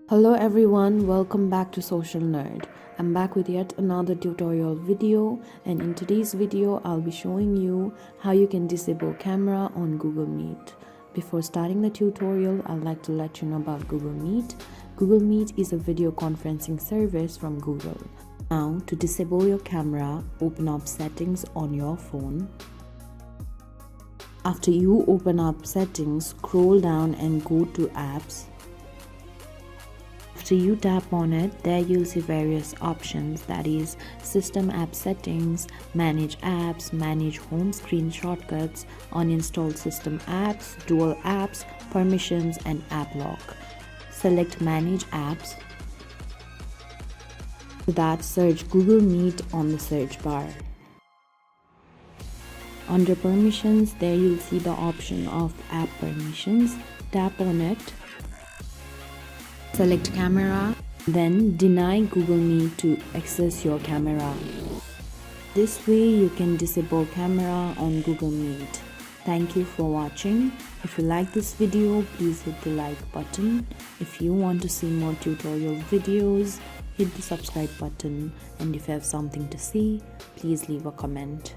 Hello everyone, welcome back to Social Nerd. I'm back with yet another tutorial video, and in today's video I'll be showing you how you can disable camera on Google Meet. Before starting the tutorial, I'd like to let you know about Google Meet. Google Meet is a video conferencing service from Google. Now, to disable your camera, open up Settings on your phone. After you open up Settings, scroll down and go to Apps. After you tap on it, there you'll see various options, that is System App Settings, Manage Apps, Manage Home Screen Shortcuts, Uninstall System Apps, Dual Apps, Permissions and App Lock. Select Manage Apps. For that, search Google Meet on the search bar. Under Permissions, there you'll see the option of App Permissions. Tap on it. Select Camera, then deny Google Meet to access your camera. This way you can disable camera on Google Meet. Thank you for watching. If you like this video, please hit the like button. If you want to see more tutorial videos, hit the subscribe button. And if you have something to say, please leave a comment.